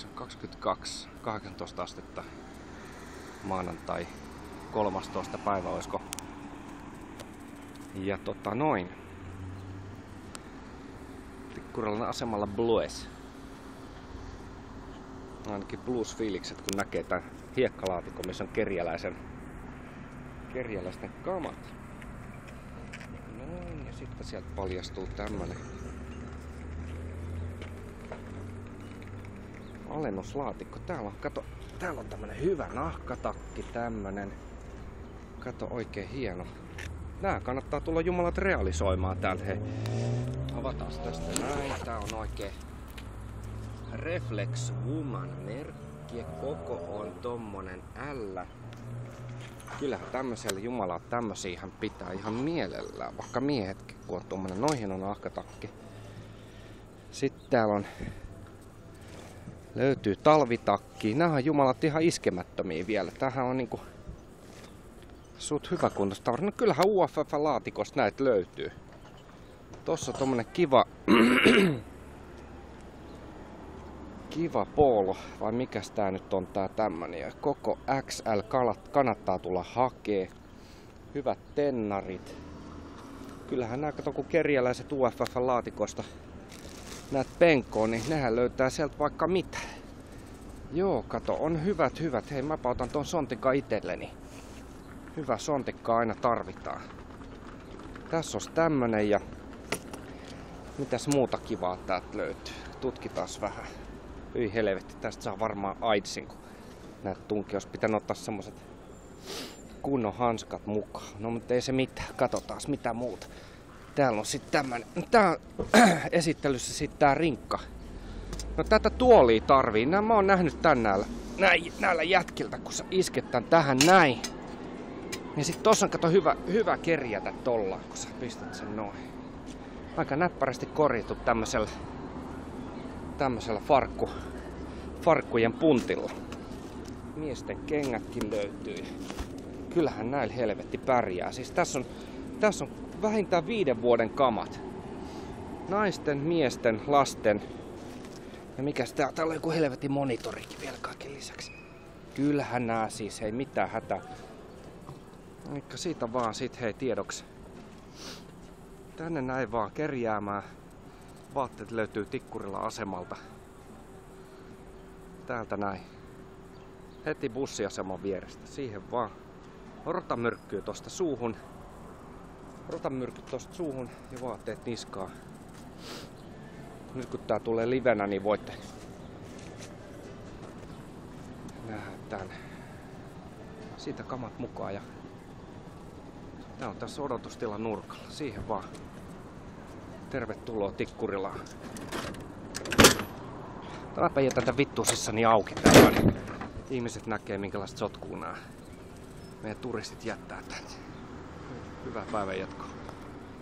Se on 22, 18 astetta. Maanantai 13. päivä oisko. Ja noin. Tikkurilan asemalla Blues. Ainakin blues-fiilikset kun näkee tän hiekkalaatikon, missä on kerjäläisten kamat. Noin, ja sitten sieltä paljastuu tämmönen alennuslaatikko. Täällä on tämmönen hyvä nahkatakki, tämmönen. Kato, oikein hieno. Nää kannattaa tulla jumalat realisoimaan täältä. Hei. Avataan tästä näin. Tää on oikein Reflex Woman merkki ja koko on tommonen L. Kyllähän tämmöisellä jumalaa tämmösiähän pitää ihan mielellään, vaikka miehetkin, kun on tommonen noihin on nahkatakki. Sitten täällä löytyy talvitakki. Nämä on jumalat ihan iskemättömiä vielä. Tämähän on niinku suht hyväkuntoista tavaraa. No kyllähän UFF-laatikosta näitä löytyy. Tossa on tommonen kiva polo, vai mikäs tää nyt on tää tämmönen. Ja koko XL kannattaa tulla hakee. Hyvät tennarit. Kyllähän nää, kato kun kerjäläiset UFF-laatikosta näet penkoon, niin nehän löytää sieltä vaikka mitä. Joo, kato, on hyvät. Hei, mäpä otan ton sontikan itselleni. Hyvä sontikka aina tarvitaan. Tässä on tämmönen ja mitäs muuta kivaa täältä löytyy. Tutkitaan vähän. Hyi helvetti, tästä saa varmaan AIDSin, kun näet tunki. Olisi pitänyt ottaa semmoset kunnon hanskat mukaan. No mutta ei se mitään, katsotaan mitä muuta. Täällä on sitten tämmönen. Tää on esittelyssä sitten tää rinkka. No tätä tuolia tarvii. Mä oon nähnyt tän näillä jätkiltä, kun sä isket tän tähän näin. Niin sit tossa on kato hyvä kerjätä tolla, kun sä pistät sen noin. Aika näppärästi korjattu tämmöisellä farkkujen puntilla. Miesten kengätkin löytyy. Kyllähän näillä helvetti pärjää. Siis tässä on vähintään 5 vuoden kamat. Naisten, miesten, lasten. Ja mikäs täällä on joku helvetin monitorikin vielä kaiken lisäksi. Kyllähän nää siis, ei mitään hätää. Eikö siitä vaan sit hei tiedoksi. Tänne näin vaan kerjäämään. Vaatteet löytyy Tikkurilan asemalta. Täältä näin. Heti bussiaseman vierestä. Siihen vaan. Rotamyrkkyy tosta suuhun. Rotamyrkkyt tosta suuhun ja vaatteet niskaan. Nyt kun tää tulee livenä, niin voitte nähdä tän. Siitä kamat mukaan ja tää on tässä odotustilan nurkalla. Siihen vaan. Tervetuloa Tikkurilaan. Mäpä jätän tän vittuisissani auki täällä. Ihmiset näkee minkälaista sotkua nää meidän turistit jättää tänne. Hyvää päivän jatkoa.